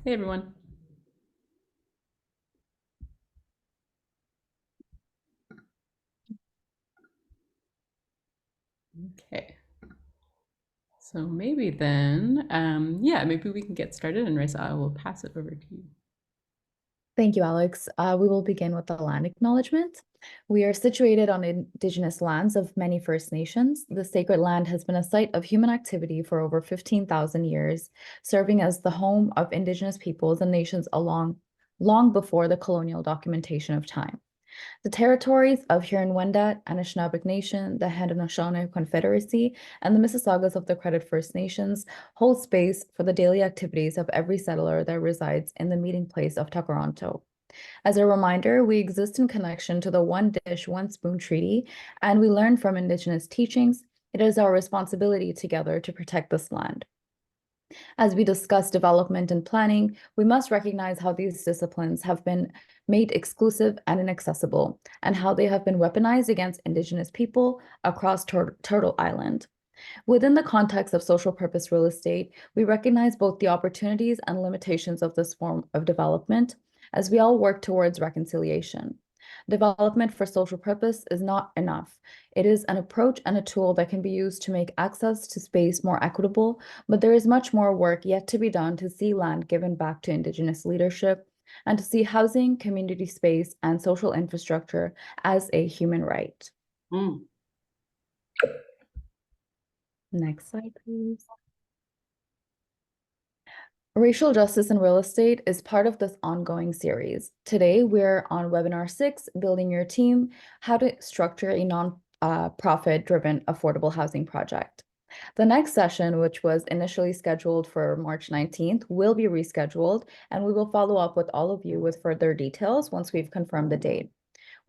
Hey everyone. Okay. So maybe then, maybe we can get started, and Raisa, I will pass it over to you. Thank you, Alex. We will begin with the land acknowledgement. We are situated on Indigenous lands of many First Nations. The sacred land has been a site of human activity for over 15,000 years, serving as the home of Indigenous peoples and nations long before the colonial documentation of time. The territories of Huron-Wendat, Anishinaabeg Nation, the Haudenosaunee Confederacy, and the Mississaugas of the Credit First Nations hold space for the daily activities of every settler that resides in the meeting place of Takaranto. As a reminder, we exist in connection to the One Dish, One Spoon Treaty, and we learn from Indigenous teachings. It is our responsibility together to protect this land. As we discuss development and planning, we must recognize how these disciplines have been made exclusive and inaccessible, and how they have been weaponized against Indigenous people across Turtle Island. Within the context of social purpose real estate, we recognize both the opportunities and limitations of this form of development as we all work towards reconciliation. Development for social purpose is not enough. It is an approach and a tool that can be used to make access to space more equitable, but there is much more work yet to be done to see land given back to Indigenous leadership and to see housing, community space, and social infrastructure as a human right. Mm. Next slide, please. Racial justice in real estate is part of this ongoing series. Today, we're on webinar 6, Building Your Team, How to Structure a Non-Profit-Driven Affordable Housing Project. The next session, which was initially scheduled for March 19th, will be rescheduled, and we will follow up with all of you with further details once we've confirmed the date.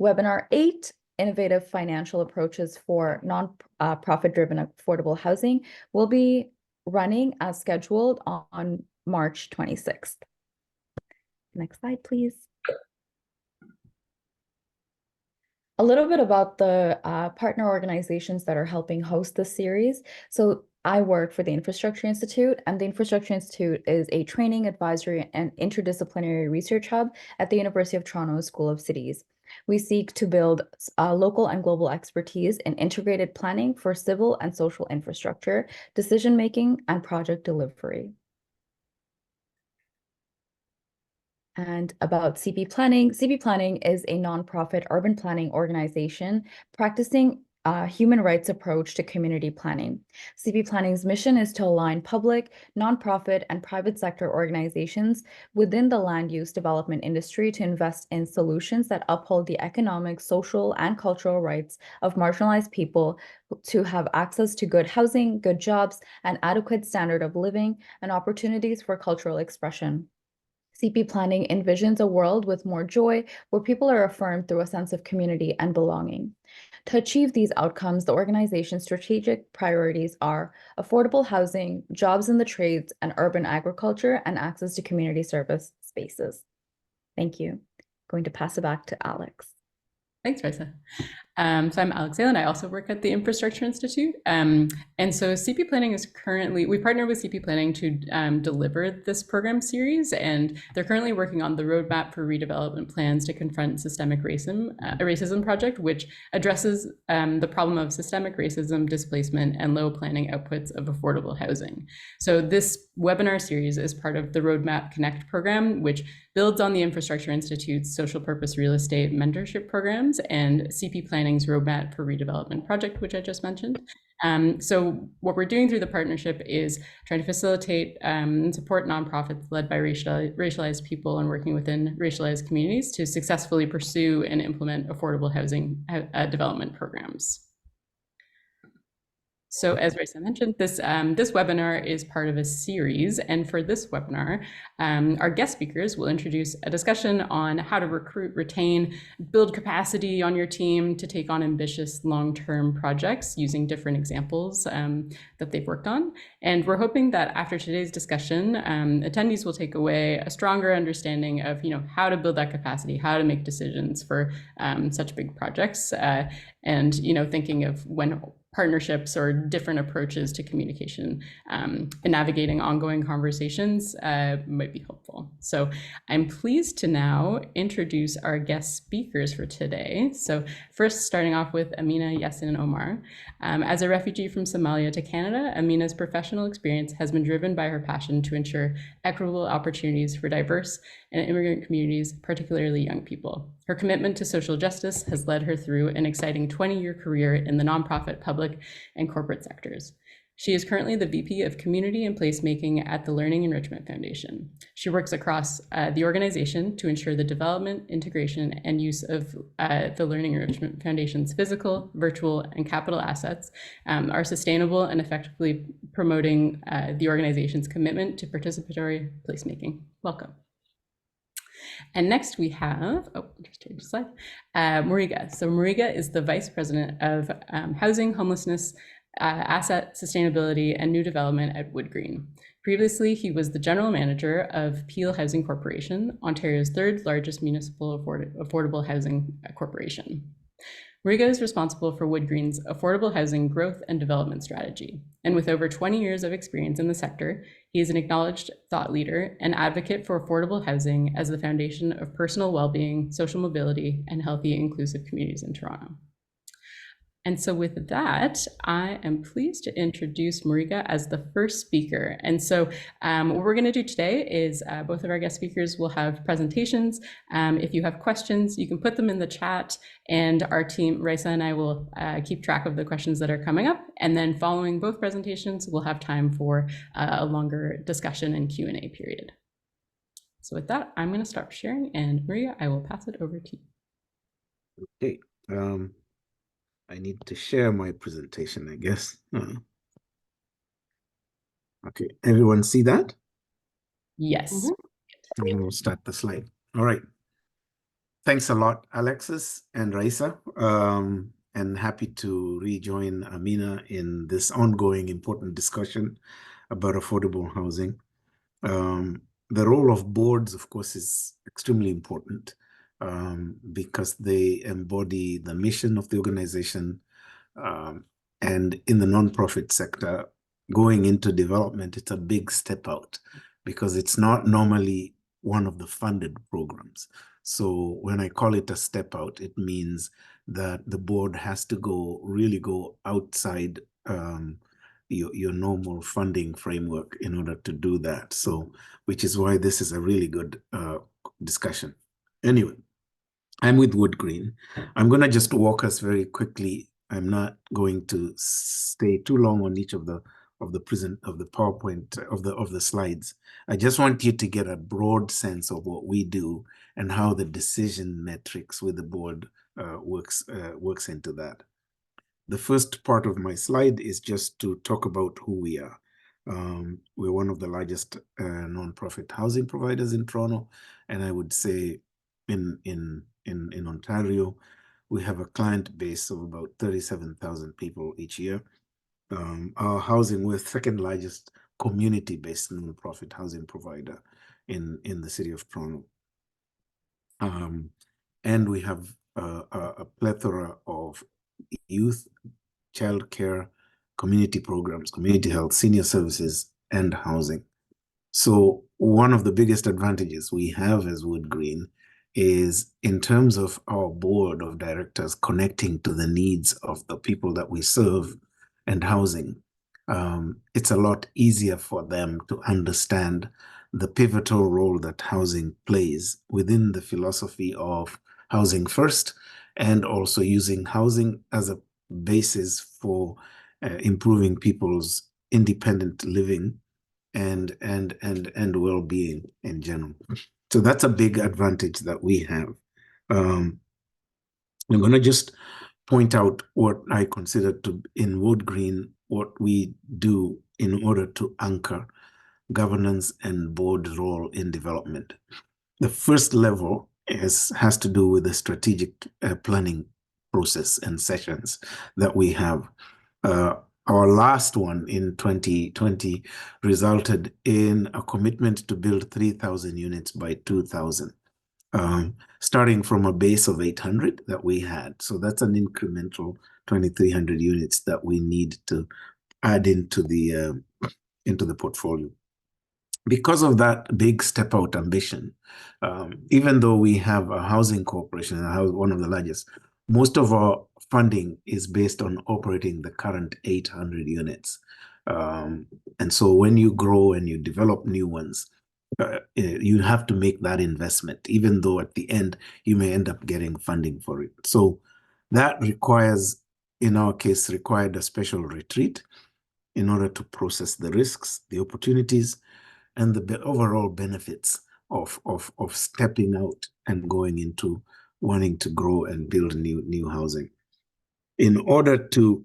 Webinar 8, Innovative Financial Approaches for Non-Profit-Driven Affordable Housing, will be running as scheduled on March 26th. Next slide, please. A little bit about the partner organizations that are helping host this series. So I work for the Infrastructure Institute, and the Infrastructure Institute is a training, advisory, and interdisciplinary research hub at the University of Toronto School of Cities. We seek to build local and global expertise in integrated planning for civil and social infrastructure, decision-making, and project delivery. And about CP Planning. CP Planning is a nonprofit urban planning organization practicing a human rights approach to community planning. CP Planning's mission is to align public, nonprofit, and private sector organizations within the land use development industry to invest in solutions that uphold the economic, social, and cultural rights of marginalized people to have access to good housing, good jobs, an adequate standard of living, and opportunities for cultural expression. CP Planning envisions a world with more joy, where people are affirmed through a sense of community and belonging. To achieve these outcomes, the organization's strategic priorities are affordable housing, jobs in the trades, and urban agriculture, and access to community service spaces. Thank you. Going to pass it back to Alex. Thanks, Raisa. So I'm Alex Hale, and I also work at the Infrastructure Institute. And so CP Planning is currently, we partnered with CP Planning to deliver this program series, and they're currently working on the roadmap for redevelopment plans to confront systemic racism, a racism project, which addresses the problem of systemic racism, displacement, and low planning outputs of affordable housing. So this webinar series is part of the Roadmap Connect program, which builds on the Infrastructure Institute's social purpose real estate mentorship programs and CP Planning's Roadmap for Redevelopment project, which I just mentioned. So what we're doing through the partnership is trying to facilitate and support nonprofits led by racialized people and working within racialized communities to successfully pursue and implement affordable housing development programs. So as Raisa mentioned, this webinar is part of a series, and for this webinar, our guest speakers will introduce a discussion on how to recruit, retain, build capacity on your team to take on ambitious long-term projects using different examples that they've worked on. And we're hoping that after today's discussion, attendees will take away a stronger understanding of how to build that capacity, how to make decisions for such big projects, and thinking of when partnerships or different approaches to communication and navigating ongoing conversations might be helpful. So I'm pleased to now introduce our guest speakers for today. So first, starting off with Amina Yassin-Omar. As a refugee from Somalia to Canada, Amina's professional experience has been driven by her passion to ensure equitable opportunities for diverse and immigrant communities, particularly young people. Her commitment to social justice has led her through an exciting 20-year career in the nonprofit, public, and corporate sectors. She is currently the VP of Community and Placemaking at the Enrichment Foundation. She works across the organization to ensure the development, integration, and use of the Enrichment Foundation's physical, virtual, and capital assets are sustainable and effectively promoting the organization's commitment to participatory placemaking. Welcome. And next we have, just change the slide, Mwarigha. So Mwarigha is the Vice President of Housing, Homelessness, Asset Sustainability, and New Development at Woodgreen. Previously, he was the General Manager of Peel Housing Corporation, Ontario's third largest municipal affordable housing corporation. Mwarigha is responsible for Woodgreen's affordable housing growth and development strategy. And with over 20 years of experience in the sector, he is an acknowledged thought leader and advocate for affordable housing as the foundation of personal well-being, social mobility, and healthy, inclusive communities in Toronto. And so with that, I am pleased to introduce Mwarigha as the first speaker. And so what we're going to do today is both of our guest speakers will have presentations. If you have questions, you can put them in the chat, and our team, Raisa and I, will keep track of the questions that are coming up. And then following both presentations, we'll have time for a longer discussion and Q&A period. So with that, I'm going to start sharing, and Mwarigha, I will pass it over to you. Okay. I need to share my presentation, I guess. Okay, everyone see that? Yes. And we'll start the slide. All right. Thanks a lot, Alexis and Raisa. And happy to rejoin Amina in this ongoing important discussion about affordable housing. The role of boards, of course, is extremely important. Because they embody the mission of the organization. And in the nonprofit sector, going into development, it's a big step out because it's not normally one of the funded programs. So when I call it a step out, it means that the board has to really go outside your normal funding framework in order to do that. So, which is why this is a really good discussion. Anyway, I'm with Woodgreen. I'm going to just walk us very quickly. I'm not going to stay too long on each of the PowerPoint of the slides. I just want you to get a broad sense of what we do and how the decision metrics with the board works into that. The first part of my slide is just to talk about who we are. We're one of the largest nonprofit housing providers in Toronto, and I would say in Ontario, we have a client base of about 37,000 people each year. Our housing, we're second largest community-based nonprofit housing provider in the city of Toronto. And we have a plethora of youth, childcare, community programs, community health, senior services, and housing. So one of the biggest advantages we have as Woodgreen is in terms of our board of directors connecting to the needs of the people that we serve and housing. It's a lot easier for them to understand the pivotal role that housing plays within the philosophy of housing first, and also using housing as a basis for improving people's independent living and well-being in general. So that's a big advantage that we have. I'm going to just point out what I consider to, in Woodgreen, what we do in order to anchor governance and board role in development. The first level has to do with the strategic planning process and sessions that we have. Our last one in 2020 resulted in a commitment to build 3,000 units by 2000, starting from a base of 800 that we had. So that's an incremental 2,300 units that we need to add into the portfolio. Because of that big step out ambition, even though we have a housing corporation, one of the largest, most of our funding is based on operating the current 800 units. And so when you grow and you develop new ones, you have to make that investment, even though at the end you may end up getting funding for it. So that requires, in our case, required a special retreat in order to process the risks, the opportunities, and the overall benefits of stepping out and going into wanting to grow and build new housing. In order to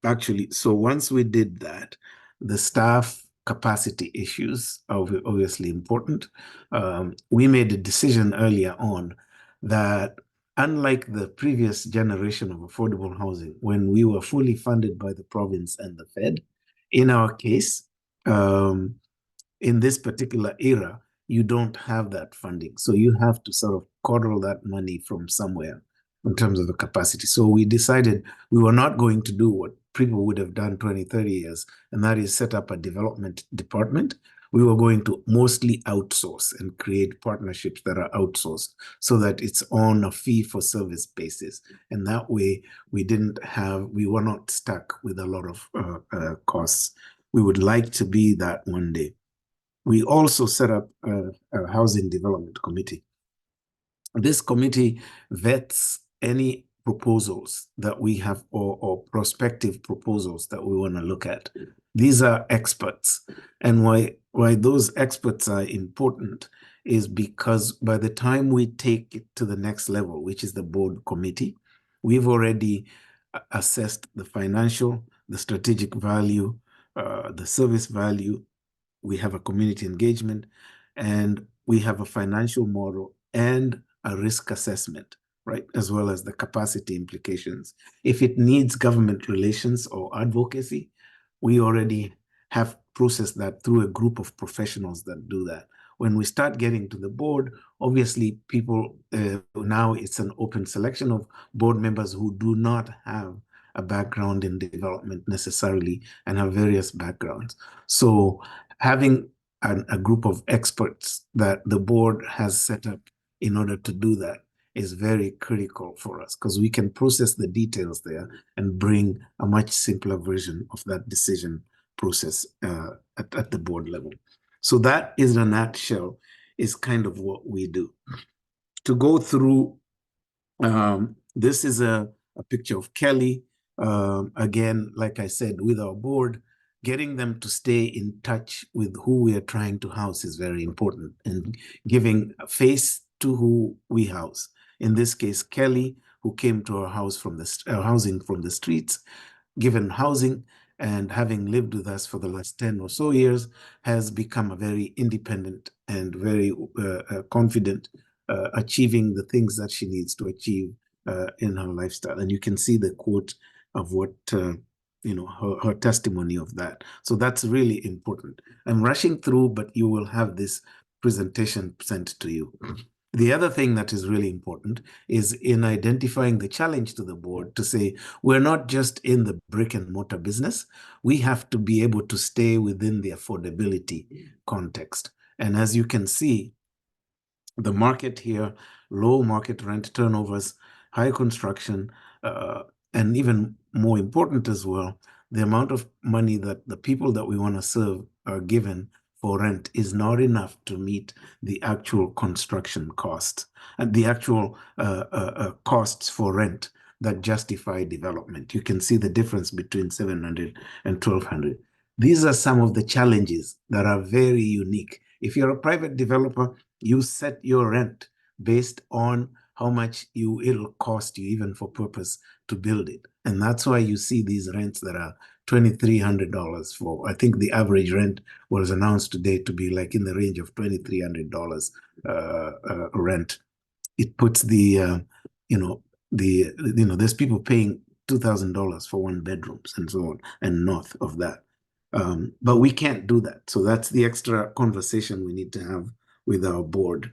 actually, so once we did that, the staff capacity issues are obviously important. We made a decision earlier on that unlike the previous generation of affordable housing, when we were fully funded by the province and the Fed, in our case, in this particular era, you don't have that funding. So you have to sort of coddle that money from somewhere in terms of the capacity. So we decided we were not going to do what people would have done 20, 30 years, and that is set up a development department. We were going to mostly outsource and create partnerships that are outsourced so that it's on a fee for service basis. And that way we were not stuck with a lot of costs. We would like to be that one day. We also set up a housing development committee. This committee vets any proposals that we have or prospective proposals that we want to look at. These are experts. And why those experts are important is because by the time we take it to the next level, which is the board committee, we've already assessed the financial, the strategic value, the service value. We have a community engagement, and we have a financial model and a risk assessment, right? As well as the capacity implications. If it needs government relations or advocacy, we already have processed that through a group of professionals that do that. When we start getting to the board, obviously people, now it's an open selection of board members who do not have a background in development necessarily and have various backgrounds. So having a group of experts that the board has set up in order to do that is very critical for us, because we can process the details there and bring a much simpler version of that decision process at the board level. So that is, in a nutshell, is kind of what we do. To go through, this is a picture of Kelly. Again, like I said, with our board, getting them to stay in touch with who we are trying to house is very important, and giving face to who we house. In this case, Kelly, who came to our house from housing from the streets, given housing, and having lived with us for the last 10 or so years, has become a very independent and very confident, achieving the things that she needs to achieve in her lifestyle. And you can see the quote of what, her testimony of that. So that's really important. I'm rushing through, but you will have this presentation sent to you. The other thing that is really important is in identifying the challenge to the board to say, we're not just in the brick and mortar business. We have to be able to stay within the affordability context. And as you can see, the market here, low market rent turnovers, high construction, and even more important as well, the amount of money that the people that we want to serve are given for rent is not enough to meet the actual construction costs and the actual costs for rent that justify development. You can see the difference between 700 and 1,200. These are some of the challenges that are very unique. If you're a private developer, you set your rent based on how much it'll cost you, even for purpose, to build it. And that's why you see these rents that are $2,300 for, I think the average rent was announced today to be like in the range of $2,300 rent. It puts there's people paying $2,000 for one bedrooms and so on, and north of that. But we can't do that. So that's the extra conversation we need to have with our board.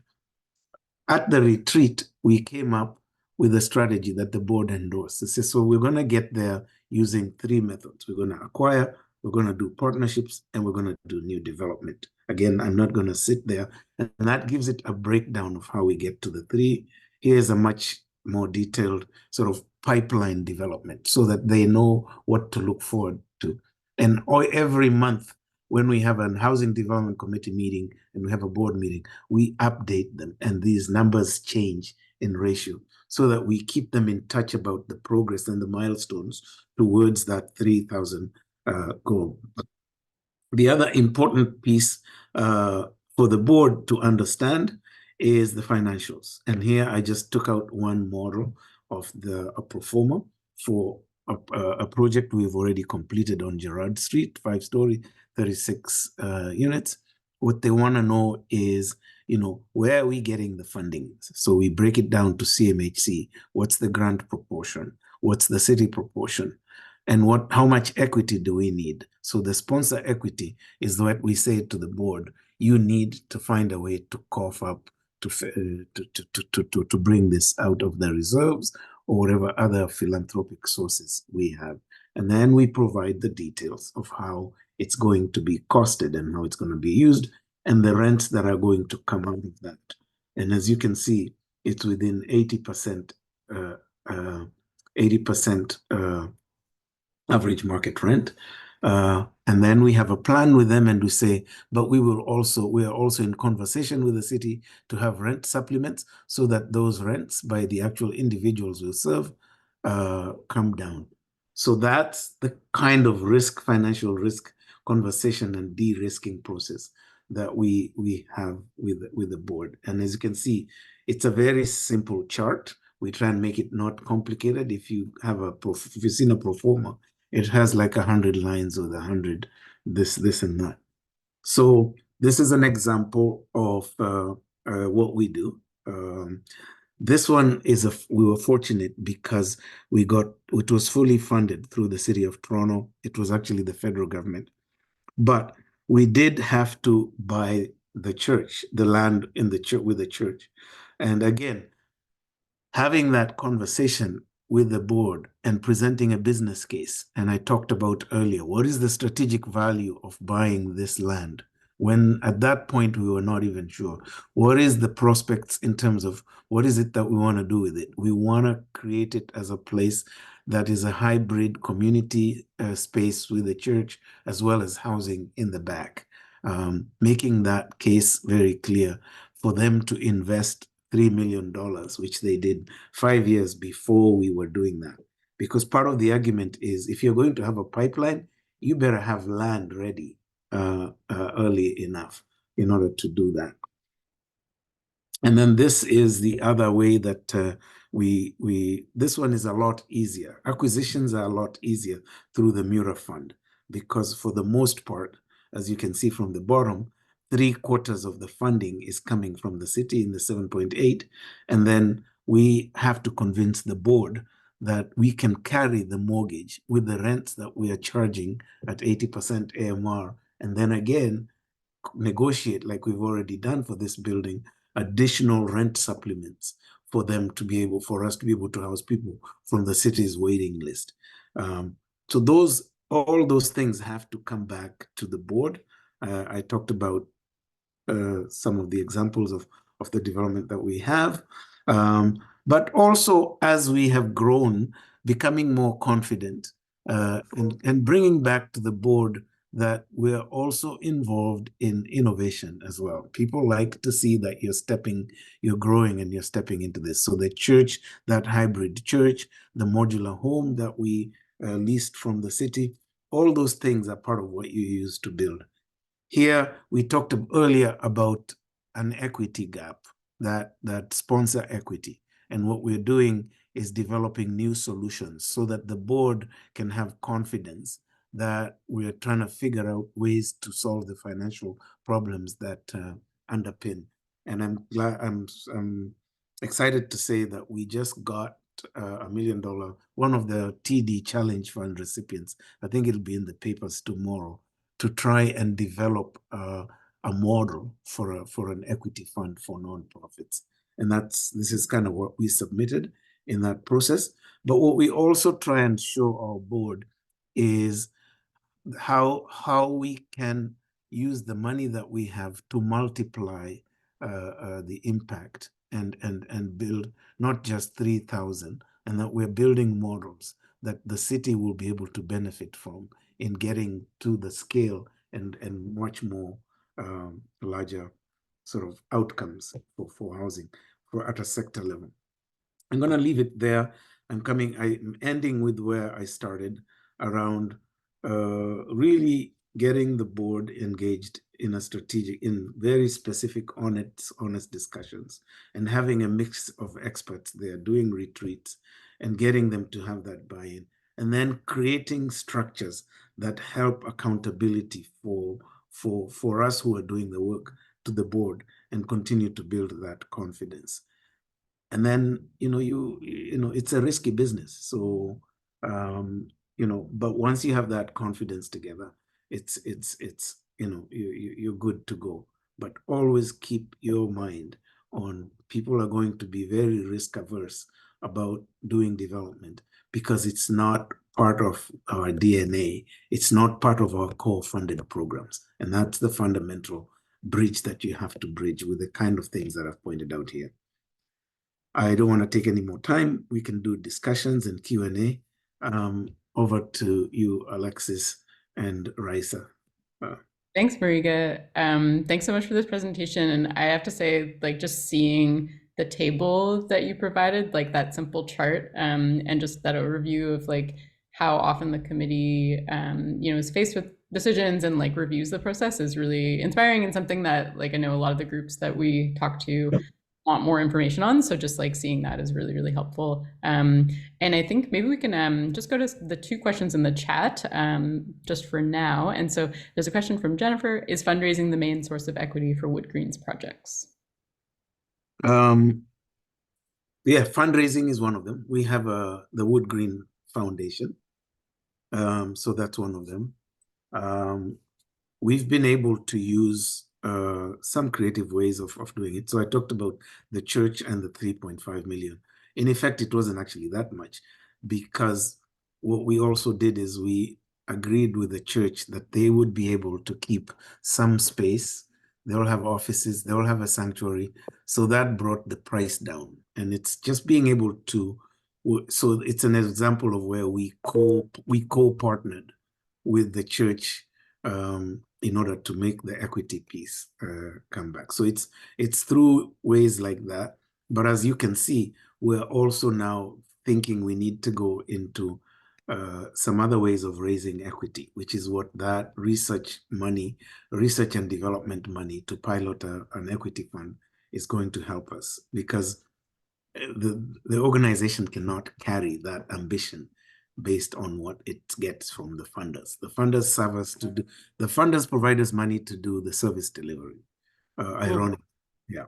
At the retreat, we came up with a strategy that the board endorsed. It says, so we're going to get there using 3 methods. We're going to acquire, we're going to do partnerships, and we're going to do new development. Again, I'm not going to sit there. And that gives it a breakdown of how we get to the 3. Here's a much more detailed sort of pipeline development so that they know what to look forward to. And every month, when we have a housing development committee meeting and we have a board meeting, we update them, and these numbers change in ratio so that we keep them in touch about the progress and the milestones towards that 3,000 goal. The other important piece for the board to understand is the financials. And here I just took out one model of a pro forma for a project we've already completed on Gerrard Street, 5-story, 36 units. What they want to know is, where are we getting the funding? So we break it down to CMHC. What's the grant proportion? What's the city proportion? And how much equity do we need? So the sponsor equity is what we say to the board. You need to find a way to cough up to bring this out of the reserves or whatever other philanthropic sources we have. And then we provide the details of how it's going to be costed and how it's going to be used and the rents that are going to come out of that. And as you can see, it's within 80% average market rent. And then we have a plan with them and we say, but we are also in conversation with the city to have rent supplements so that those rents by the actual individuals we serve come down. So that's the kind of financial risk conversation and de-risking process that we have with the board. And as you can see, it's a very simple chart. We try and make it not complicated. If you have if you've seen a pro forma, it has like 100 lines with 100 this and that. So this is an example of what we do. This one is we were fortunate because it was fully funded through the City of Toronto. It was actually the federal government, but we did have to buy the land in the church with the church. And again, having that conversation with the board and presenting a business case. And I talked about earlier, what is the strategic value of buying this land? When at that point, we were not even sure. What is the prospects in terms of what is it that we want to do with it? We want to create it as a place that is a hybrid community space with the church, as well as housing in the back, making that case very clear for them to invest $3 million, which they did 5 years before we were doing that. Because part of the argument is if you're going to have a pipeline, you better have land ready early enough in order to do that. And then this is the other way that this one is a lot easier. Acquisitions are a lot easier through the Mura Fund because for the most part, as you can see from the bottom, 3/4 of the funding is coming from the city in the 7.8. And then we have to convince the board that we can carry the mortgage with the rents that we are charging at 80% AMR. And then again, negotiate like we've already done for this building, additional rent supplements for us to be able to house people from the city's waiting list. So all those things have to come back to the board. I talked about some of the examples of the development that we have. But also, as we have grown, becoming more confident and bringing back to the board that we're also involved in innovation as well. People like to see that you're growing and you're stepping into this. So the church, that hybrid church, the modular home that we leased from the city, all those things are part of what you use to build. Here, we talked earlier about an equity gap, that sponsor equity. And what we're doing is developing new solutions so that the board can have confidence that we're trying to figure out ways to solve the financial problems that underpin. And I'm excited to say that we just got $1 million, one of the TD Challenge Fund recipients. I think it'll be in the papers tomorrow, to try and develop a model for an equity fund for nonprofits. And this is kind of what we submitted. in that process. But what we also try and show our board is how we can use the money that we have to multiply the impact and build not just 3,000, and that we're building models that the city will be able to benefit from in getting to the scale and much more larger sort of outcomes for housing at a sector level. I'm going to leave it there. I'm ending with where I started around really getting the board engaged in very specific, honest discussions, and having a mix of experts there doing retreats and getting them to have that buy-in, and then creating structures that help accountability for us who are doing the work to the board and continue to build that confidence. And then, it's a risky business. So, but once you have that confidence together, it's you're good to go. But always keep your mind on people are going to be very risk averse about doing development because it's not part of our DNA. It's not part of our core funded programs. And that's the fundamental bridge that you have to bridge with the kind of things that I've pointed out here. I don't want to take any more time. We can do discussions and Q&A. Over to you, Alexis and Raisa. Thanks, Mwarigha. Thanks so much for this presentation. And I have to say, like, just seeing the table that you provided, like that simple chart, and just that overview of like how often the committee, is faced with decisions and like reviews the process is really inspiring and something that like I know a lot of the groups that we talk to want more information on. So just like seeing that is really, really helpful. And I think maybe we can just go to the two questions in the chat just for now. And so there's a question from Jennifer: is fundraising the main source of equity for Woodgreen's projects? Yeah, fundraising is one of them. We have the Woodgreen Foundation. So that's one of them. We've been able to use some creative ways of doing it. So I talked about the church and the 3.5 million. In effect, it wasn't actually that much, because what we also did is we agreed with the church that they would be able to keep some space. They'll have offices, they'll have a sanctuary. So that brought the price down. And it's just being able to, so it's an example of where we co-partnered with the church in order to make the equity piece come back. So it's through ways like that. But as you can see, we're also now thinking we need to go into some other ways of raising equity, which is what that research and development money to pilot an equity fund is going to help us, because the organization cannot carry that ambition based on what it gets from the funders. The funders serve us to do, the funders provide us money to do the service delivery. Ironic. Yeah.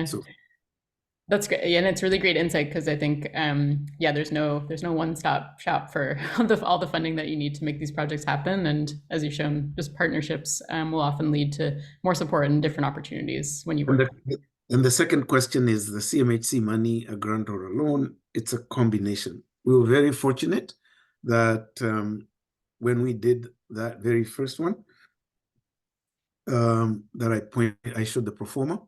So that's great. Yeah, and it's really great insight, because I think, there's no one-stop shop for all the funding that you need to make these projects happen. And as you've shown, just partnerships will often lead to more support and different opportunities when you work. And the second question is the CMHC money, a grant or a loan? It's a combination. We were very fortunate that when we did that very first one, that I showed the pro forma,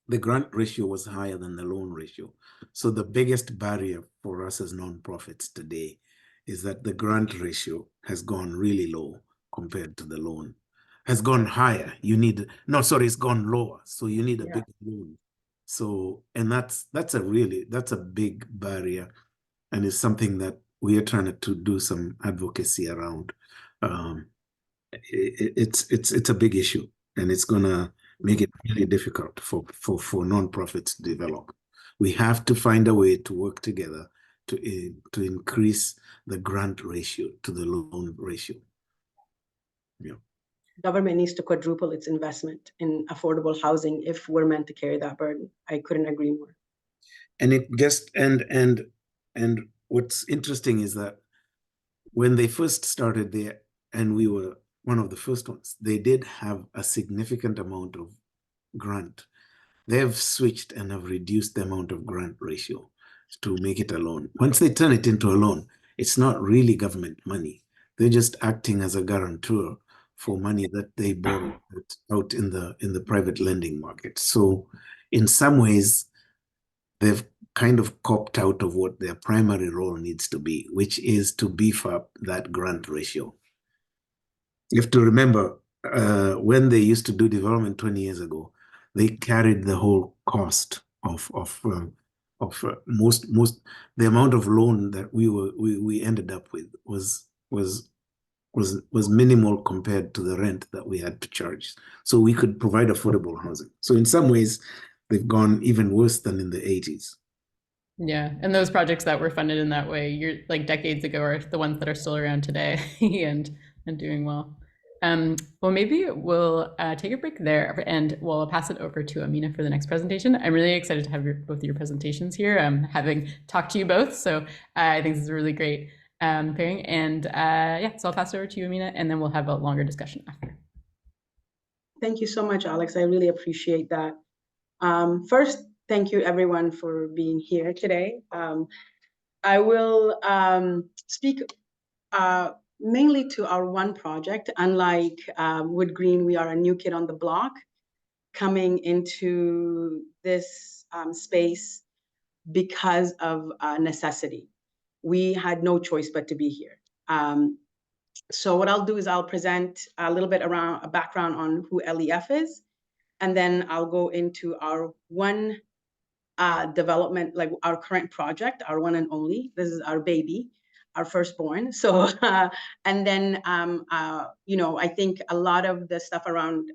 the grant ratio was higher than the loan ratio. So the biggest barrier for us as nonprofits today is that the grant ratio has gone really low compared to the loan. Has gone higher. It's gone lower. So you need a big loan. So, and that's a big barrier, and it's something that we are trying to do some advocacy around. It's a big issue, and it's gonna make it really difficult for nonprofits to develop. We have to find a way to work together to increase the grant ratio to the loan ratio. Yeah. Government needs to quadruple its investment in affordable housing if we're meant to carry that burden. I couldn't agree more. And it just and what's interesting is that when they first started there, and we were one of the first ones, they did have a significant amount of grant. they've switched and have reduced the amount of grant ratio to make it a loan. Once they turn it into a loan, it's not really government money. They're just acting as a guarantor for money that they borrow out in the private lending market. So in some ways, they've kind of copped out of what their primary role needs to be, which is to beef up that grant ratio. You have to remember, when they used to do development 20 years ago, they carried the whole cost of most the amount of loan that we ended up with was minimal compared to the rent that we had to charge. So we could provide affordable housing. So in some ways, they've gone even worse than in the 80s. Yeah, and those projects that were funded in that way, you're like decades ago, are the ones that are still around today and doing well. Well, maybe we'll take a break there, and we'll pass it over to Amina for the next presentation. I'm really excited to have both of your presentations here, having talked to you both. So I think this is a really great pairing. And yeah, so I'll pass it over to you, Amina, and then we'll have a longer discussion after. Thank you so much, Alex. I really appreciate that. First, thank you everyone for being here today. I will speak mainly to our one project. Unlike Woodgreen, we are a new kid on the block coming into this space because of necessity. We had no choice but to be here. So what I'll do is I'll present a little bit around a background on who LEF is, and then I'll go into our one development, like our current project, our one and only. This is our baby, our firstborn. So, and then, you know, I think a lot of the stuff around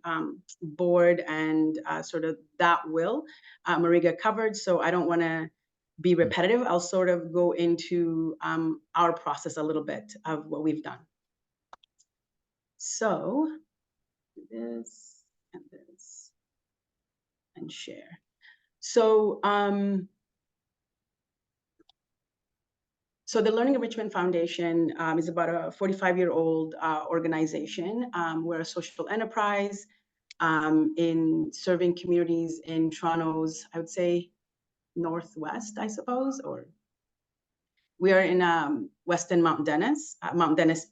board and sort of that Mwarigha covered. So I don't want to be repetitive. I'll sort of go into our process a little bit of what we've done. So this and share. So, so the Learning Enrichment Foundation is about a 45-year-old organization. We're a social enterprise in serving communities in Toronto's, I would say, northwest, I suppose, or we are in Weston Mount Dennis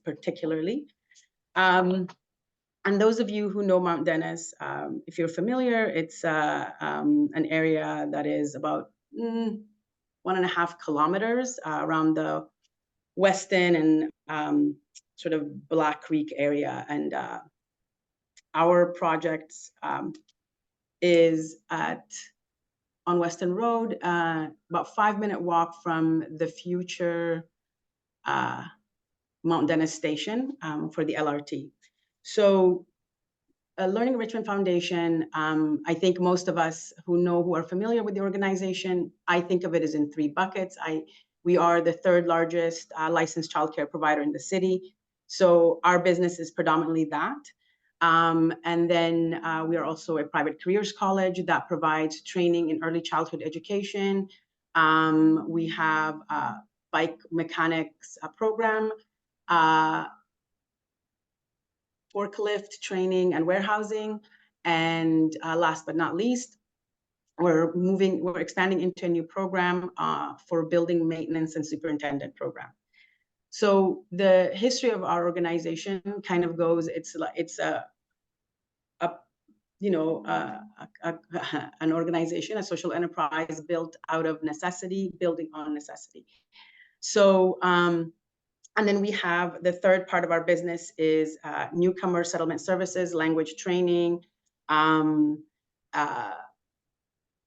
particularly. And those of you who know Mount Dennis, if you're familiar, it's an area that is about 1.5 kilometers around the Weston and sort of Black Creek area. And our project is on Weston Road, about 5-minute walk from the future Mount Dennis station for the LRT. So Learning Enrichment Foundation, I think most of us who are familiar with the organization, I think of it as in 3 buckets. We are the 3rd largest licensed childcare provider in the city. So our business is predominantly that. And then we are also a private careers college that provides training in early childhood education. We have a bike mechanics program, forklift training and warehousing. And last but not least, we're expanding into a new program for building maintenance and superintendent program. So the history of our organization kind of goes, it's an organization, a social enterprise built out of necessity, building on necessity. So, and then we have the 3rd part of our business is newcomer settlement services, language training,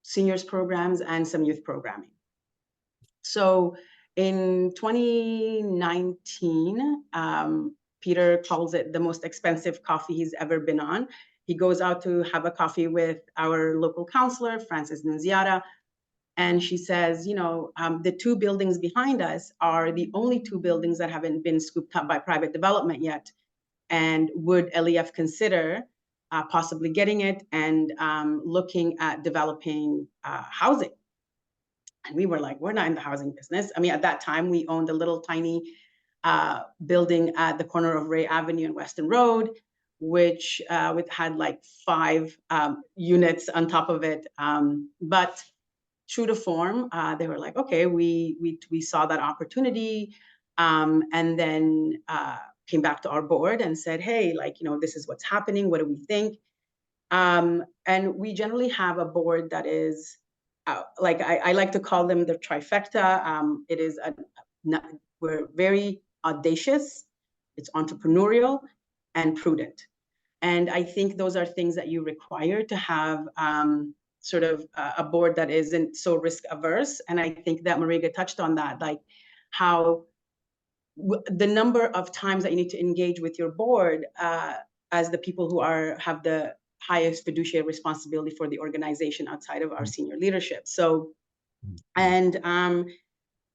seniors programs, and some youth programming. So in 2019, Peter calls it the most expensive coffee he's ever been on. He goes out to have a coffee with our local councillor, Frances Nunziata, and she says, you know, the 2 buildings behind us are the only 2 buildings that haven't been scooped up by private development yet. And would LEF consider possibly getting it and looking at developing housing? And we were like, we're not in the housing business. I mean, at that time, we owned a little tiny building at the corner of Ray Avenue and Weston Road. which had like 5 units on top of it. But true to form, they were like, okay, we saw that opportunity, and then came back to our board and said, hey, like, this is what's happening. What do we think? And we generally have a board that is, like, I like to call them the trifecta. It is we're very audacious, it's entrepreneurial, and prudent. And I think those are things that you require to have sort of a board that isn't so risk averse. And I think that Mwarigha touched on that, like how the number of times that you need to engage with your board as the people who have the highest fiduciary responsibility for the organization outside of our senior leadership. So, and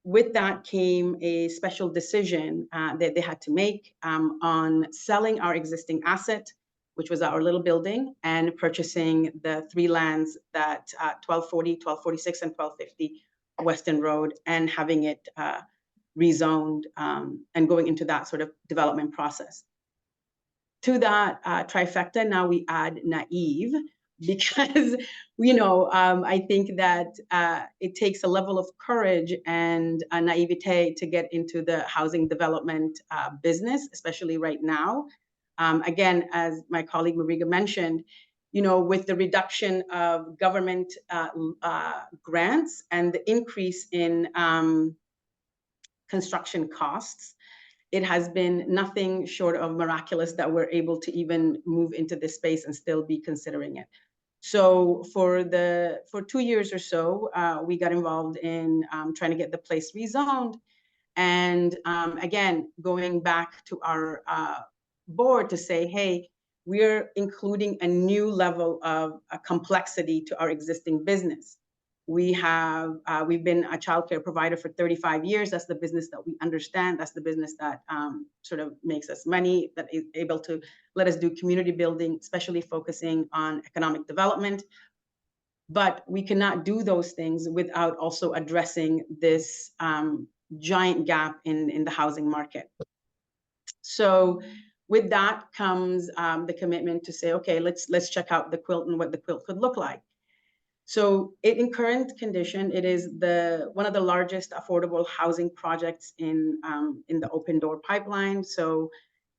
with that came a special decision that they had to make on selling our existing asset, which was our little building, and purchasing the 3 lands that 1240, 1246, and 1250 Weston Road, and having it rezoned and going into that sort of development process. To that trifecta, now we add naive, because I think that it takes a level of courage and naivete to get into the housing development business, especially right now. Again, as my colleague Mwarigha mentioned, with the reduction of government grants and the increase in construction costs, it has been nothing short of miraculous that we're able to even move into this space and still be considering it. So for 2 years or so, we got involved in trying to get the place rezoned. And again, going back to our board to say, hey, we're including a new level of complexity to our existing business. We've been a childcare provider for 35 years. That's the business that we understand. That's the business that sort of makes us money, that is able to let us do community building, especially focusing on economic development. But we cannot do those things without also addressing this giant gap in the housing market. So with that comes the commitment to say, okay, let's check out the quilt and what the quilt could look like. So in current condition, it is one of the largest affordable housing projects in the Open Door pipeline. So,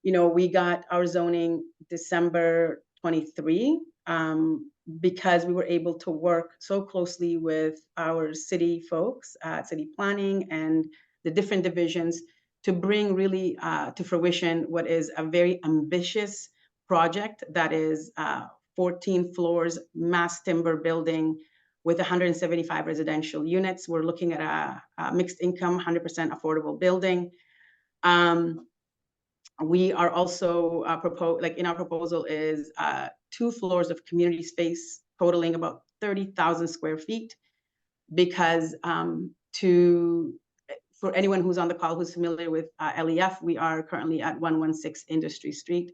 we got our zoning December 23 because we were able to work so closely with our city folks, city planning, and the different divisions to bring really to fruition what is a very ambitious project that is 14 floors, mass timber building with 175 residential units. We're looking at a mixed income, 100% affordable building. We are also in our proposal is 2 floors of community space totaling about 30,000 square feet, because for anyone who's on the call who's familiar with LEF, we are currently at 116 Industry Street.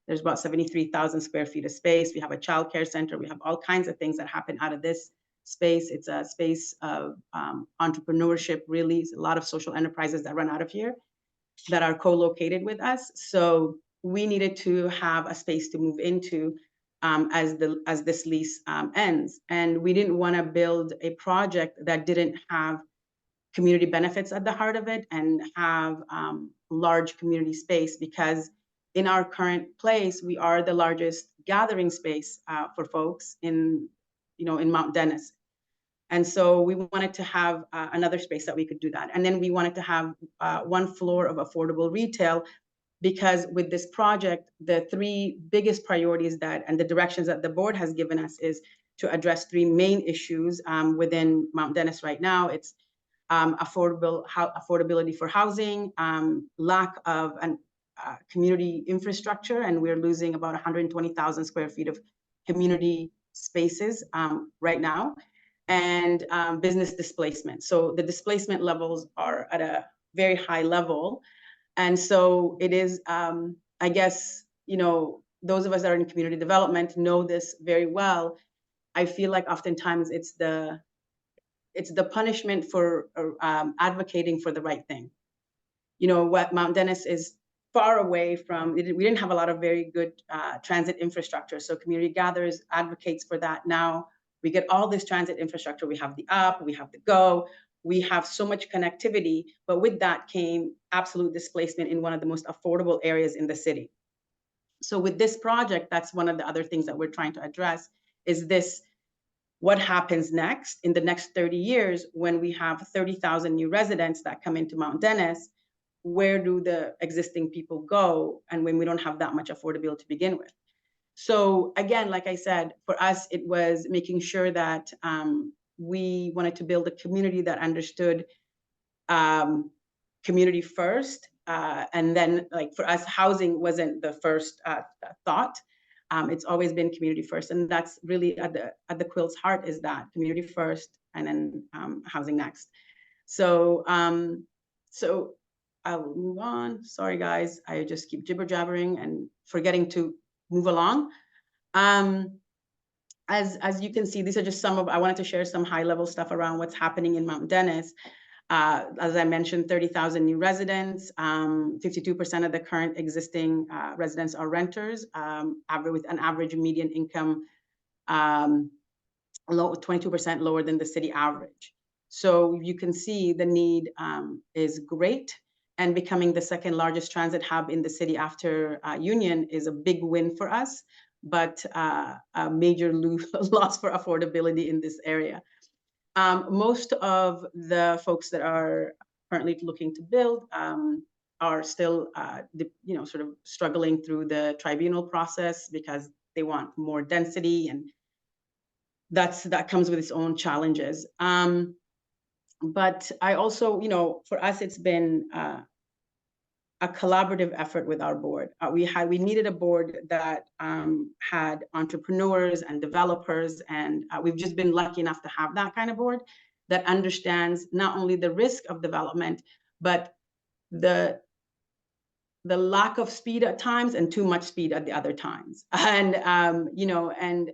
There's about 73,000 square feet of space. We have a childcare center. We have all kinds of things that happen out of this space. It's a space of entrepreneurship, really. It's a lot of social enterprises that run out of here that are co-located with us. So we needed to have a space to move into as this lease ends. And we didn't want to build a project that didn't have community benefits at the heart of it and have large community space, because in our current place, we are the largest gathering space for folks in Mount Dennis. And so we wanted to have another space that we could do that. And then we wanted to have 1 floor of affordable retail, because with this project, the 3 biggest priorities and the directions that the board has given us is to address 3 main issues within Mount Dennis right now. It's affordability for housing, lack of community infrastructure, and we're losing about 120,000 square feet of community spaces right now, and business displacement. So the displacement levels are at a very high level. And so it is, I guess, those of us that are in community development know this very well. I feel like oftentimes it's the punishment for advocating for the right thing. What Mount Dennis is far away from, we didn't have a lot of very good transit infrastructure. So community gathers, advocates for that. Now we get all this transit infrastructure. We have the up, we have the go, we have so much connectivity, but with that came absolute displacement in one of the most affordable areas in the city. So with this project, that's one of the other things that we're trying to address is this, what happens next in the next 30 years when we have 30,000 new residents that come into Mount Dennis? Where do the existing people go? And when we don't have that much affordability to begin with. So again, like I said, for us, it was making sure that we wanted to build a community that understood community first. And then like for us, housing wasn't the first thought. It's always been community first. And that's really at the Quill's heart, is that community first and then housing next. So, so I'll move on. Sorry, guys, I just keep jibber jabbering and forgetting to move along. As you can see, these are just some of, I wanted to share some high level stuff around what's happening in Mount Dennis. As I mentioned, 30,000 new residents, 52% of the current existing residents are renters, with an average median income 22% lower than the city average. So you can see the need is great, and becoming the second largest transit hub in the city after Union is a big win for us, but a major loss for affordability in this area. Most of the folks that are currently looking to build are still, sort of struggling through the tribunal process because they want more density, and that comes with its own challenges. But I also, for us, it's been a collaborative effort with our board. We needed a board that had entrepreneurs and developers, and we've just been lucky enough to have that kind of board that understands not only the risk of development, but the lack of speed at times and too much speed at the other times. And and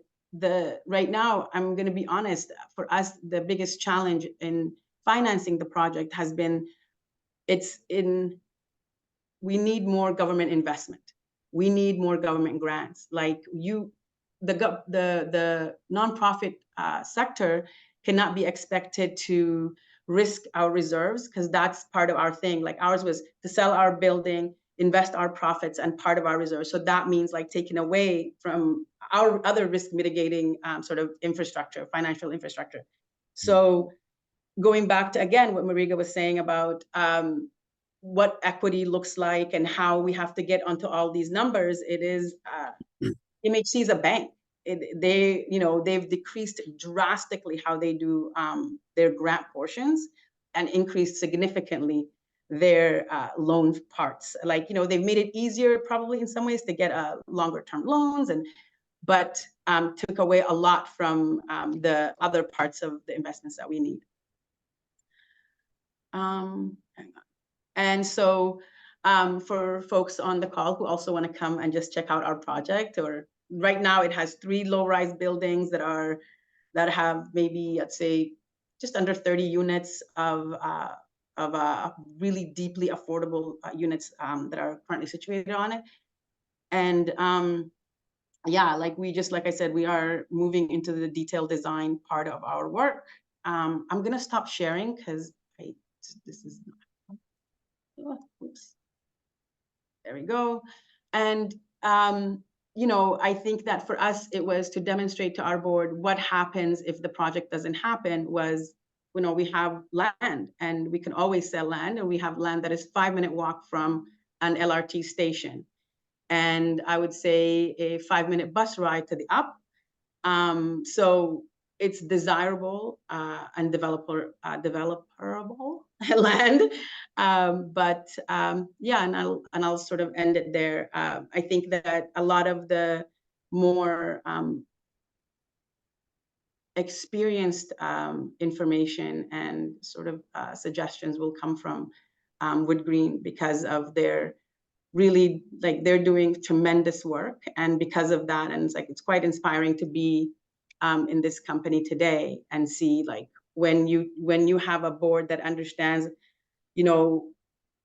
right now, I'm going to be honest, for us, the biggest challenge in financing the project has been we need more government investment. We need more government grants. Like the nonprofit sector cannot be expected to risk our reserves, because that's part of our thing. Like ours was to sell our building, invest our profits, and part of our reserves. So that means like taking away from our other risk mitigating sort of infrastructure, financial infrastructure. So going back to, again, what Mwarigha was saying about what equity looks like and how we have to get onto all these numbers, it is MHC is a bank. They've decreased drastically how they do their grant portions and increased significantly their loan parts. Like, they've made it easier probably in some ways to get longer term loans, but took away a lot from the other parts of the investments that we need. Hang on. And so for folks on the call who also want to come and just check out our project, or right now it has 3 low-rise buildings that have maybe, I'd say, just under 30 units of really deeply affordable units that are currently situated on it. And yeah, like I said, we are moving into the detailed design part of our work. I'm going to stop sharing because this is not. Oh, oops. There we go. And I think that for us, it was to demonstrate to our board what happens if the project doesn't happen. Was, we have land and we can always sell land, and we have land that is 5-minute walk from an LRT station, and I would say a 5-minute bus ride to the up. So it's desirable and developable land. But yeah, and I'll sort of end it there. I think that a lot of the more experienced information and sort of suggestions will come from Woodgreen, because of their really, like, they're doing tremendous work, and because of that, and it's quite inspiring to be in this company today and see, like, when you have a board that understands,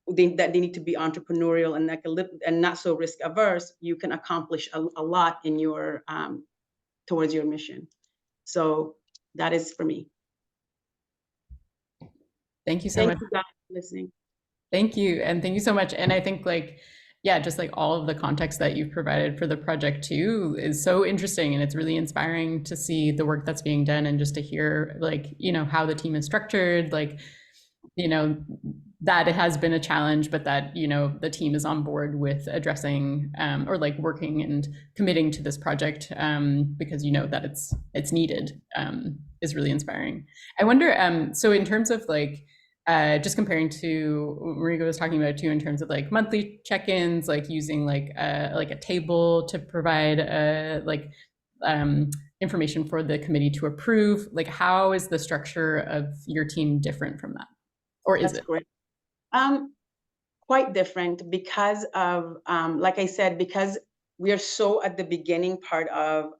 that they need to be entrepreneurial and like and not so risk averse, you can accomplish a lot in your towards your mission. So that is for me. Thank you so much. Thank you guys for listening. Thank you. And thank you so much. And I think like, yeah, just like all of the context that you've provided for the project too is so interesting. And it's really inspiring to see the work that's being done and just to hear like, you know, how the team is structured, like, you know, that it has been a challenge, but that, you know, the team is on board with addressing or like working and committing to this project because you know that it's needed is really inspiring. I wonder, so in terms of like, just comparing to what Mwarigha was talking about too, in terms of like monthly check-ins, like using like a table to provide like information for the committee to approve. Like, how is the structure of your team different from that, or is That's it? great. Quite different because of like I said, because we are so at the beginning part of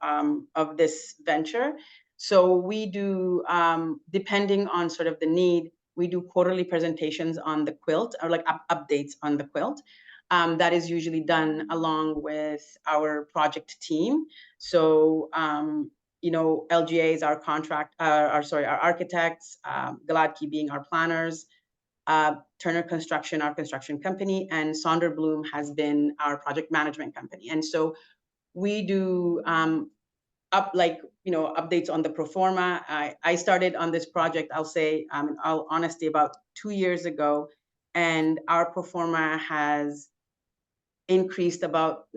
this venture. So we do depending on sort of the need, we do quarterly presentations on the quilt or like updates on the quilt. That is usually done along with our project team. So you know, LGA is our our architects, Galadki being our planners, Turner Construction, our construction company, and Sonder Bloom has been our project management company. And so we do updates on the pro forma. I started on this project, I'll say, in all honesty, about 2 years ago, and our pro forma has increased about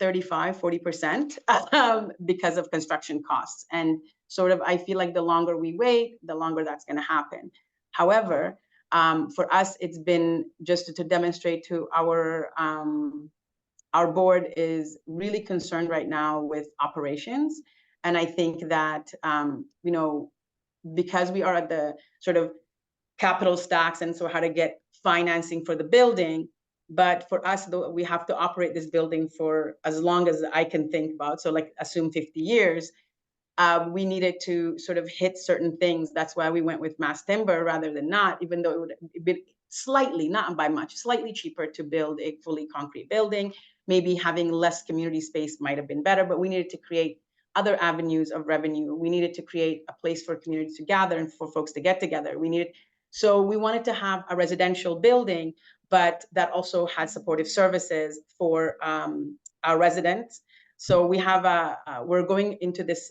35-40% because of construction costs. And sort of, I feel like the longer we wait, the longer that's going to happen. However, for us, it's been just to demonstrate to our board is really concerned right now with operations. And I think that, you know, because we are at the sort of capital stacks and so how to get financing for the building. But for us, though, we have to operate this building for as long as I can think about. So like assume 50 years. We needed to sort of hit certain things. That's why we went with mass timber rather than not, even though it would be slightly, not by much, slightly cheaper to build a fully concrete building. Maybe having less community space might have been better, but we needed to create other avenues of revenue. We needed to create a place for communities to gather and for folks to get together. So we wanted to have a residential building, but that also had supportive services for our residents. So we have we're going into this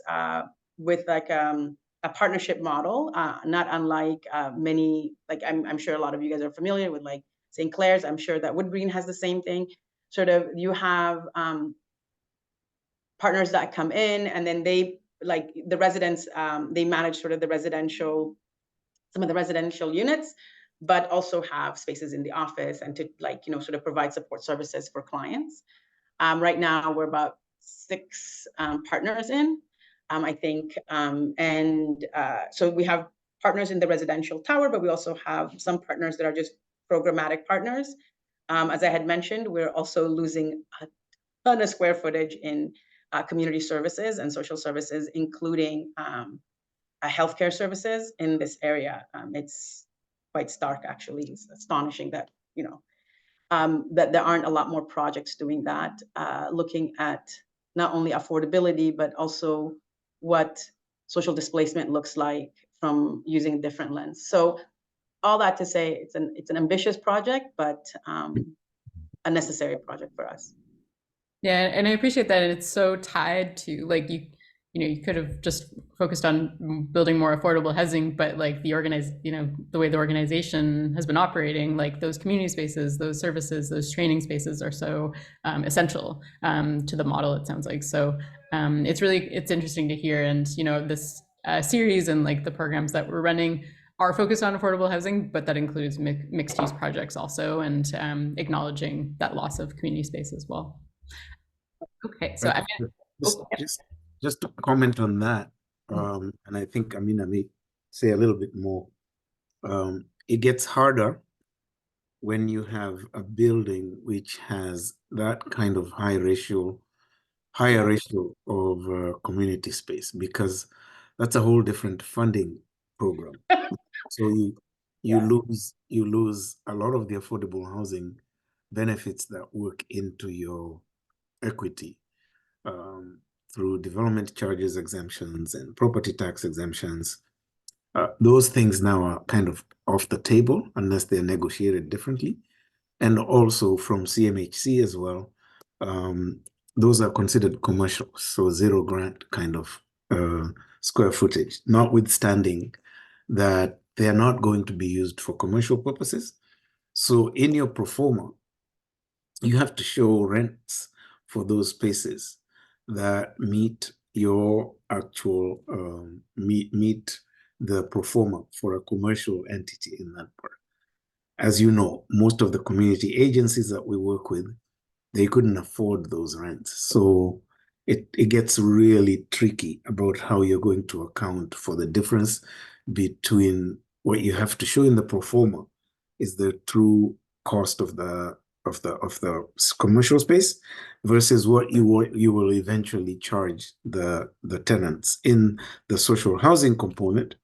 with like a partnership model, not unlike many, like I'm sure a lot of you guys are familiar with like St. Clair's. I'm sure that Woodgreen has the same thing. Sort of you have partners that come in and then they, like the residents, they manage sort of the residential, some of the residential units, but also have spaces in the office and to like, you know, sort of provide support services for clients. Right now, we're about 6 partners in, I think. So we have partners in the residential tower, but we also have some partners that are just programmatic partners. As I had mentioned, we're also losing a ton of square footage in community services and social services, including healthcare services in this area. It's quite stark, actually. It's astonishing that, you know, that there aren't a lot more projects doing that, looking at not only affordability, but also what social displacement looks like from using a different lens. So all that to say, it's an ambitious project, but a necessary project for us. Yeah, and I appreciate that. And it's so tied to like you know, you could have just focused on building more affordable housing, but like the way the organization has been operating, like those community spaces, those services, those training spaces are so essential to the model, it sounds like. So it's interesting to hear. And, you know, this series and like the programs that we're running are focused on affordable housing, but that includes mixed use projects also, and acknowledging that loss of community space as well. Okay, so just to comment on that, and I think Amina may say a little bit more. It gets harder when you have a building which has that kind of higher ratio of community space, because that's a whole different funding program. So you Yeah. lose a lot of the affordable housing benefits that work into your equity through development charges exemptions and property tax exemptions. Those things now are kind of off the table unless they're negotiated differently. And also from CMHC as well, those are considered commercial, so zero grant kind of square footage, notwithstanding that they are not going to be used for commercial purposes. So in your pro forma, you have to show rents for those spaces that meet your actual meet the pro forma for a commercial entity in that part. As you know, most of the community agencies that we work with, they couldn't afford those rents. So it gets really tricky about how you're going to account for the difference between what you have to show in the pro forma is the true cost of the commercial space versus what you will eventually charge the tenants. In the social housing component,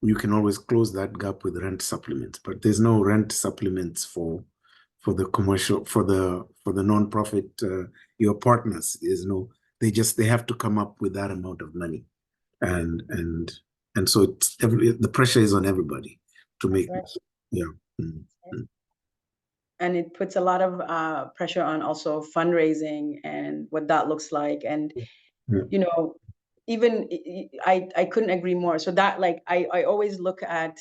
you can always close that gap with rent supplements, but there's no rent supplements for the commercial, for the nonprofit, your partners. There's no, they have to come up with that amount of money, and so it's the pressure is on everybody to make this. Yeah. Mm-hmm. And it puts a lot of pressure on also fundraising and what that looks like. And, you know, even I couldn't agree more. So that, like, I always look at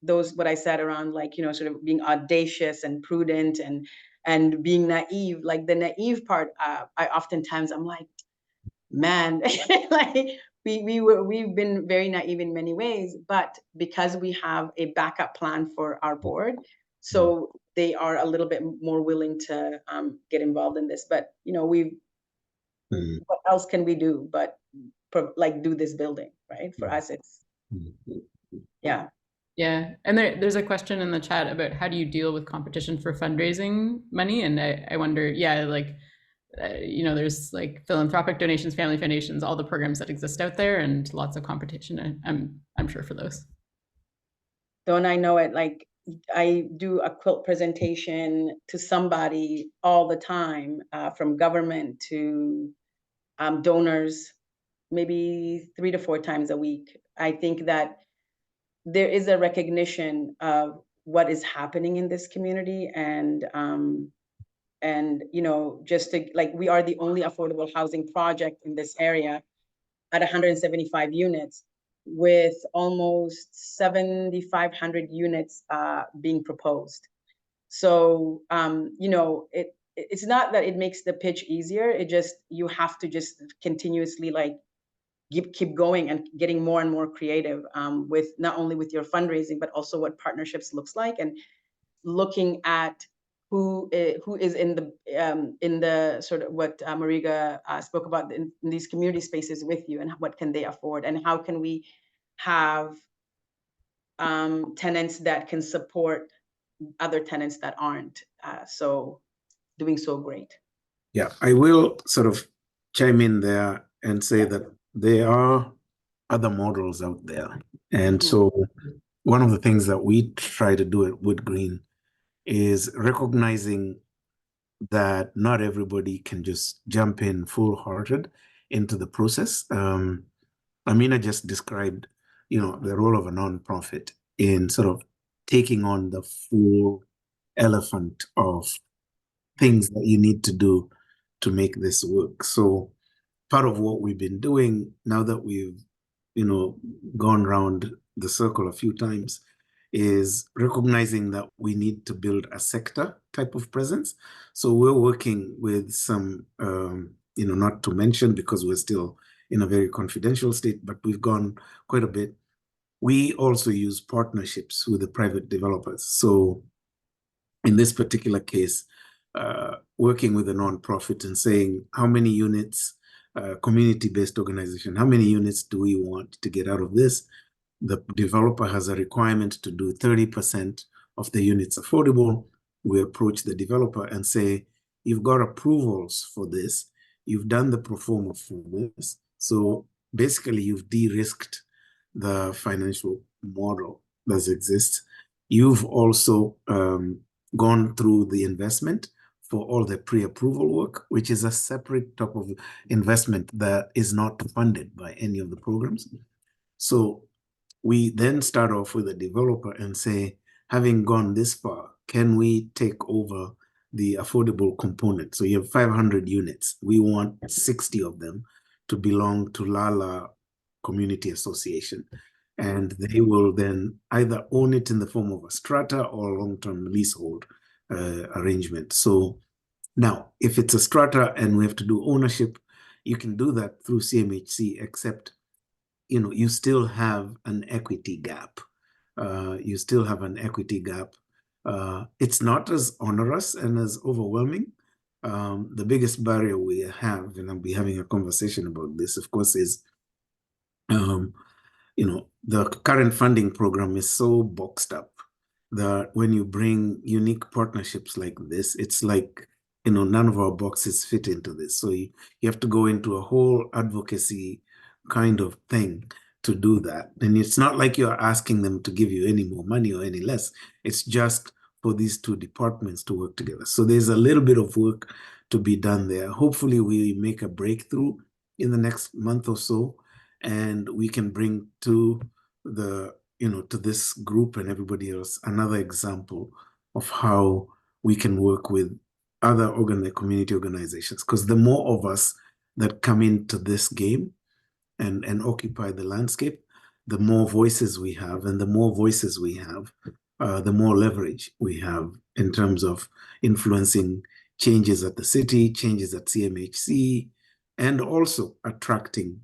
those, what I said around, like, you know, sort of being audacious and prudent and being naive. Like the naive part, I oftentimes I'm like, man, like we've been very naive in many ways, but because we have a backup plan for our board, so they are a little bit more willing to get involved in this. But you know, what else can we do but like do this building, right? For us, it's yeah. Yeah, and there's a question in the chat about how do you deal with competition for fundraising money, and I wonder, yeah, like you know, there's like philanthropic donations, family foundations, all the programs that exist out there, and lots of competition. I'm sure for those. Don't I know it? Like I do a quilt presentation to somebody all the time, from government to donors, maybe 3 to 4 times a week. I think that there is a recognition of what is happening in this community, and you know, just to, like, we are the only affordable housing project in this area at 175 units with almost 7,500 units being proposed. So you know, it's not that it makes the pitch easier, it just, you have to just continuously like keep going and getting more and more creative with not only with your fundraising, but also what partnerships looks like, and looking at who is in the sort of what Mwarigha spoke about in these community spaces with you, and what can they afford, and how can we have tenants that can support other tenants that aren't so doing so great. Yeah, I will sort of chime in there and say that there are other models out there. And so one of the things that we try to do at Woodgreen is recognizing that not everybody can just jump in full-hearted into the process. Amina just described, you know, the role of a nonprofit in sort of taking on the full elephant of things that you need to do to make this work. So part of what we've been doing now that we've, you know, gone around the circle a few times is recognizing that we need to build a sector type of presence. So we're working with some, you know, not to mention because we're still in a very confidential state, but we've gone quite a bit. We also use partnerships with the private developers. So in this particular case, working with a nonprofit and saying, how many units, community-based organization, how many units do we want to get out of this? The developer has a requirement to do 30% of the units affordable. We approach the developer and say, you've got approvals for this. You've done the pro forma for this. So basically, you've de-risked the financial model that exists. You've also gone through the investment for all the pre-approval work, which is a separate type of investment that is not funded by any of the programs. So we then start off with a developer and say, having gone this far, can we take over the affordable component? So you have 500 units. We want 60 of them to belong to Lala Community Association. And they will then either own it in the form of a strata or long-term leasehold arrangement. So now, if it's a strata and we have to do ownership, you can do that through CMHC, except you still have an equity gap. You still have an equity gap. It's not as onerous and as overwhelming. The biggest barrier we have, and I'll be having a conversation about this, of course, is the current funding program is so boxed up that when you bring unique partnerships like this, it's like, none of our boxes fit into this. So you have to go into a whole advocacy kind of thing to do that. And it's not like you're asking them to give you any more money or any less. It's just for these two departments to work together. So there's a little bit of work to be done there. Hopefully we make a breakthrough in the next month or so, and we can bring to to this group and everybody else another example of how we can work with other community organizations. Because the more of us that come into this game and occupy the landscape, the more voices we have, and the more voices we have, the more leverage we have in terms of influencing changes at the city, changes at CMHC, and also attracting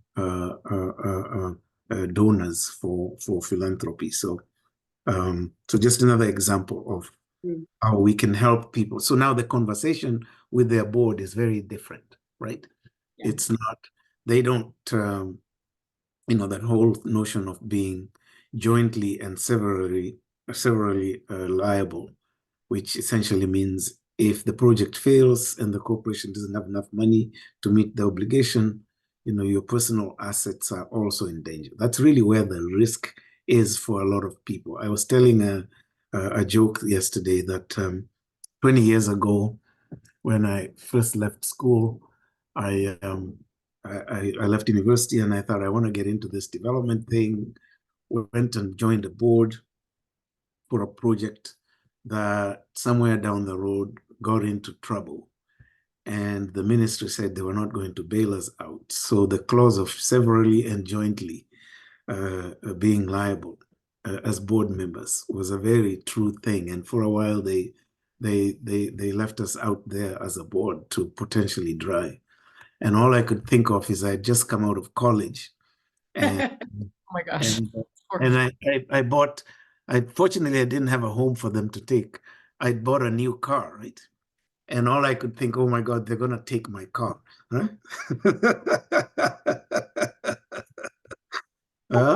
donors for philanthropy. So just another example of how we can help people. So now the conversation with their board is very different, right? Yeah. It's not, they don't, that whole notion of being jointly and severally liable, which essentially means if the project fails and the corporation doesn't have enough money to meet the obligation, your personal assets are also in danger. That's really where the risk is for a lot of people. I was telling a joke yesterday that 20 years ago, when I first left school, I left university and I thought I want to get into this development thing. We went and joined a board for a project that somewhere down the road got into trouble. And the ministry said they were not going to bail us out. So the clause of severally and jointly being liable as board members was a very true thing. And for a while, they left us out there as a board to potentially dry. And all I could think of is I had just come out of college. And, oh my gosh. And fortunately, I didn't have a home for them to take. I bought a new car, right? And all I could think, oh my God, they're going to take my car. Huh?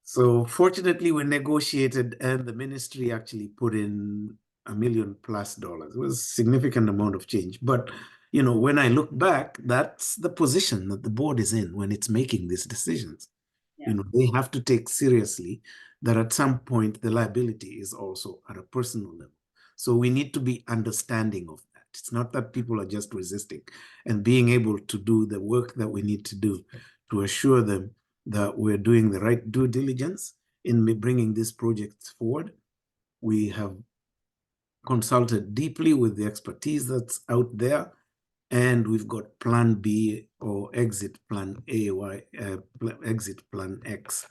So fortunately, we negotiated and the ministry actually put in $1 million+. It was a significant amount of change. But, when I look back, that's the position that the board is in when it's making these decisions. Yeah. They have to take seriously that at some point, the liability is also at a personal level. So we need to be understanding of that. It's not that people are just resisting, and being able to do the work that we need to do to assure them that we're doing the right due diligence in bringing these projects forward. We have consulted deeply with the expertise that's out there, and we've got plan B or exit plan A, exit plan X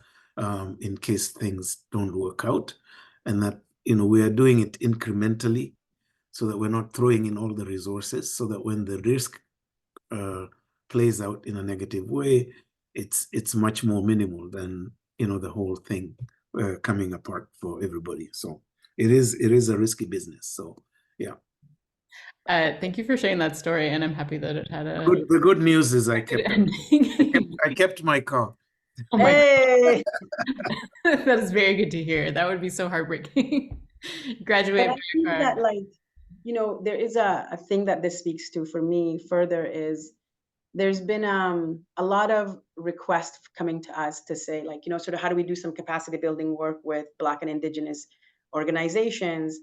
in case things don't work out. And that, we are doing it incrementally so that we're not throwing in all the resources, so that when the risk plays out in a negative way, it's much more minimal than, the whole thing coming apart for everybody. So it is a risky business. So, yeah. Thank you for sharing that story, and I'm happy that it had the good news is I kept my car. Oh my hey! God. That is very good to hear. That would be so heartbreaking. Graduate. But I think that, there is a thing that this speaks to for me further is there's been a lot of requests coming to us to say, sort of how do we do some capacity building work with Black and Indigenous organizations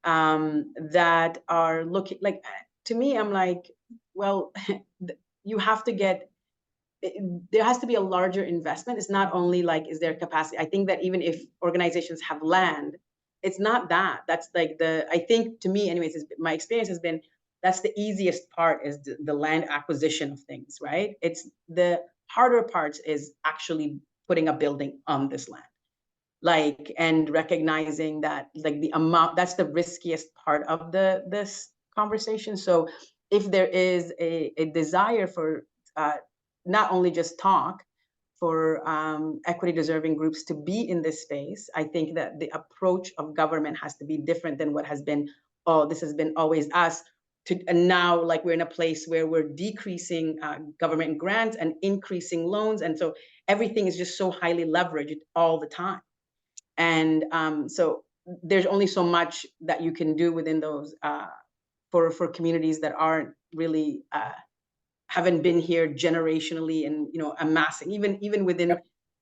that are looking like, to me, I'm like, well, you have to get, there has to be a larger investment. It's not only like, is there capacity? I think that even if organizations have land, it's not that. That's like I think to me anyways, my experience has been, that's the easiest part, is the land acquisition of things, right? It's the harder parts is actually putting a building on this land. Like, and recognizing that like the amount, that's the riskiest part of this conversation. So if there is a desire for not only just talk, for equity deserving groups to be in this space, I think that the approach of government has to be different than what has been, oh, this has been always us, and now like we're in a place where we're decreasing government grants and increasing loans. And so everything is just so highly leveraged all the time. And so there's only so much that you can do within those for communities that aren't really haven't been here generationally, and amassing even within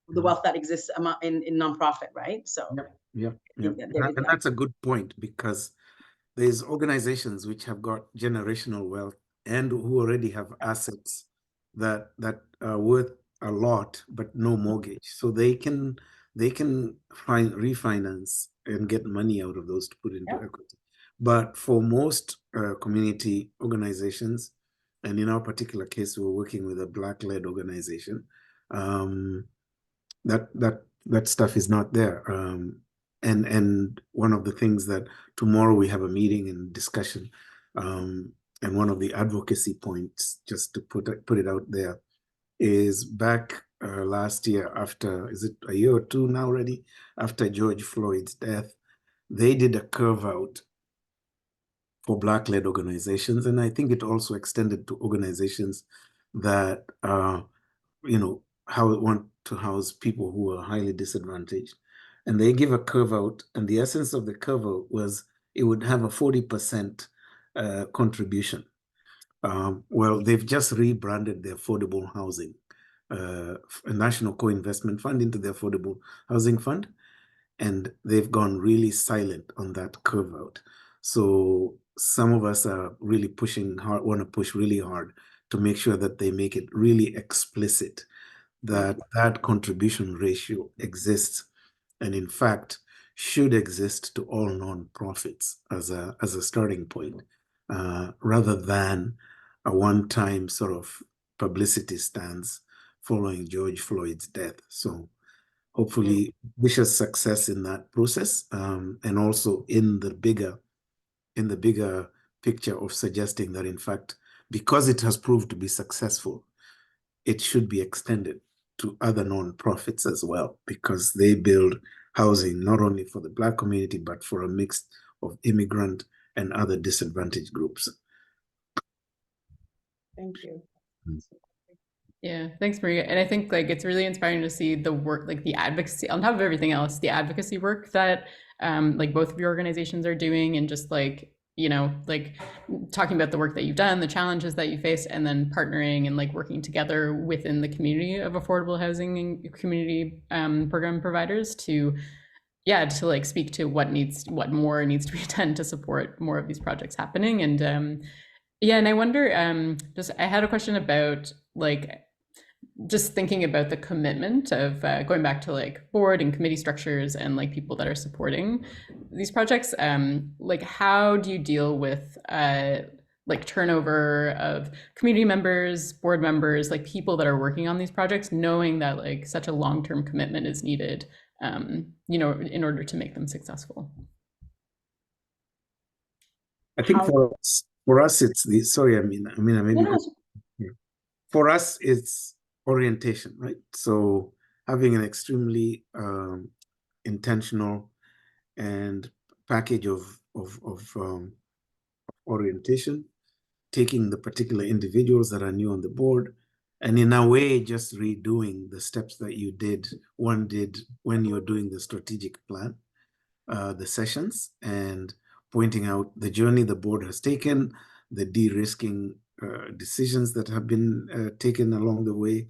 the wealth that exists in nonprofit, right? So yeah. And that's a good point, because there's organizations which have got generational wealth and who already have assets that are worth a lot but no mortgage, so they can refinance and get money out of those to put into equity. But for most community organizations, and in our particular case, we're working with a Black-led organization, that stuff is not there. And one of the things that tomorrow we have a meeting and discussion, and one of the advocacy points, just to put it out there, is back last year, after, is it a year or two now already, after George Floyd's death, they did a curve out for Black-led organizations. And I think it also extended to organizations that, want to house people who are highly disadvantaged. And they give a curve out. And the essence of the curve out was it would have a 40% contribution. Well, they've just rebranded the affordable housing, a national co-investment fund, into the affordable housing fund. And they've gone really silent on that curve out. So some of us are really pushing hard, want to push really hard to make sure that they make it really explicit that that contribution ratio exists, and in fact should exist to all nonprofits as a starting point, rather than a one-time sort of publicity stance following George Floyd's death. So hopefully wish us success in that process, and also in the bigger picture of suggesting that, in fact, because it has proved to be successful, it should be extended to other nonprofits as well, because they build housing not only for the Black community, but for a mix of immigrant and other disadvantaged groups. Thank you. Yeah, thanks, Mwarigha. And I think like it's really inspiring to see the work, like the advocacy on top of everything else, the advocacy work that like both of your organizations are doing, and just like, like talking about the work that you've done, the challenges that you face, and then partnering and like working together within the community of affordable housing and community program providers to like speak to what more needs to be done to support more of these projects happening. And and I wonder, I had a question about like just thinking about the commitment of going back to like board and committee structures and like people that are supporting these projects. Like, how do you deal with like turnover of community members, board members, like people that are working on these projects, knowing that like such a long-term commitment is needed, in order to make them successful? I think for us, it's the, sorry, Amina, maybe for us, it's orientation, right? So having an extremely intentional and package of orientation, taking the particular individuals that are new on the board, and in a way just redoing the steps that you did when you're doing the strategic plan, the sessions, and pointing out the journey the board has taken, the de-risking decisions that have been taken along the way,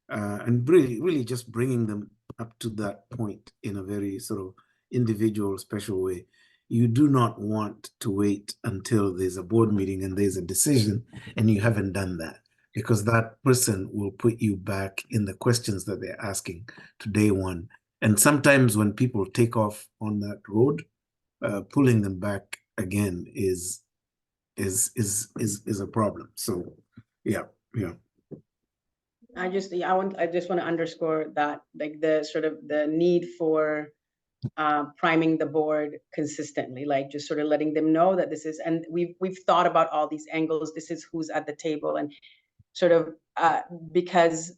and really just bringing them up to that point in a very sort of individual special way. You do not want to wait until there's a board meeting and there's a decision and you haven't done that, because that person will put you back in the questions that they're asking to day one. And sometimes when people take off on that road, pulling them back again is a problem. So yeah. I just want to underscore that, like, the sort of the need for priming the board consistently, like just sort of letting them know that this is, and we've thought about all these angles, this is who's at the table, and sort of because,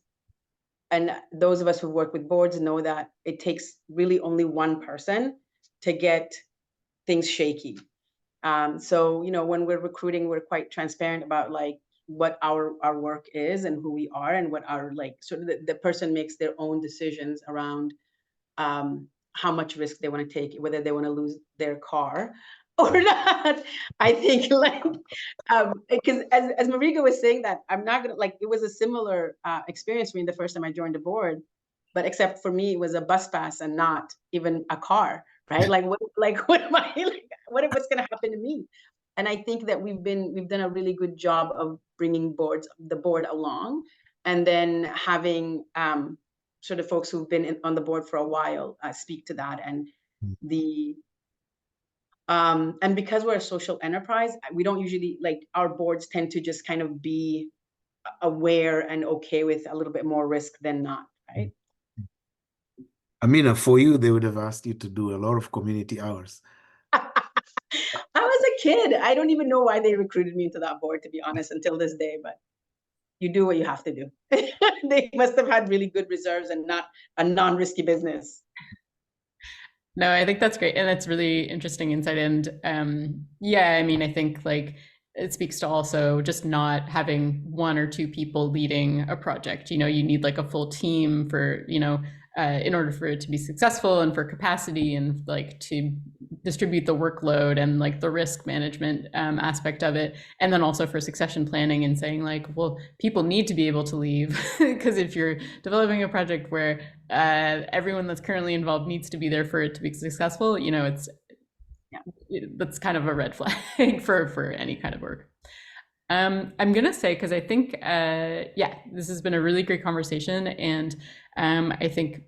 and those of us who work with boards know that it takes really only one person to get things shaky. So, you know, when we're recruiting, we're quite transparent about like what our work is and who we are, and what our, like, sort of the person makes their own decisions around how much risk they want to take, whether they want to lose their car or not. I think, like, because as Mwarigha was saying that, I'm not gonna, like, it was a similar experience for me the first time I joined the board, but except for me, it was a bus pass and not even a car, right? Like, what am I, like, what's gonna happen to me? And I think that we've done a really good job of bringing the board along, and then having sort of folks who've been on the board for a while speak to that. And and because we're a social enterprise, we don't usually, like, our boards tend to just kind of be aware and okay with a little bit more risk than not, right? Amina, for you, they would have asked you to do a lot of community hours. I was a kid. I don't even know why they recruited me into that board, to be honest, until this day, but you do what you have to do. They must have had really good reserves and not a non-risky business. No, I think that's great. And that's really interesting insight. And yeah, I mean, I think like it speaks to also just not having one or two people leading a project. You know, you need like a full team for, you know, in order for it to be successful, and for capacity, and like to distribute the workload and like the risk management aspect of it. And then also for succession planning and saying like, well, people need to be able to leave, because if you're developing a project where everyone that's currently involved needs to be there for it to be successful, you know, that's kind of a red flag for any kind of work. I'm gonna say, because I think yeah, this has been a really great conversation, and I think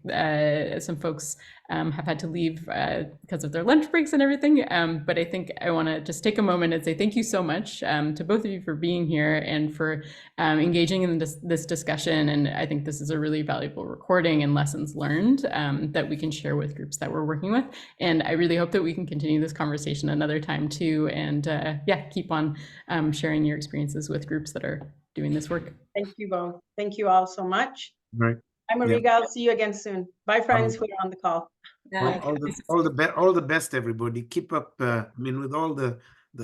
some folks have had to leave because of their lunch breaks and everything. But I think I want to just take a moment and say thank you so much to both of you for being here and for engaging in this discussion. And I think this is a really valuable recording and lessons learned that we can share with groups that we're working with. And I really hope that we can continue this conversation another time too. And yeah, keep on sharing your experiences with groups that are doing this work. Thank you both. Thank you all so much. Right. I'm Mwarigha. I'll see you again soon. Bye, friends who are on the call. All the best, everybody. Keep up. I mean, with all the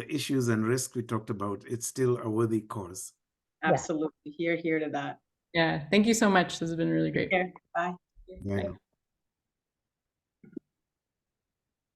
issues and risks we talked about, it's still a worthy cause. Absolutely. Here to that. Yeah. Thank you so much. This has been really great. Bye. Yeah.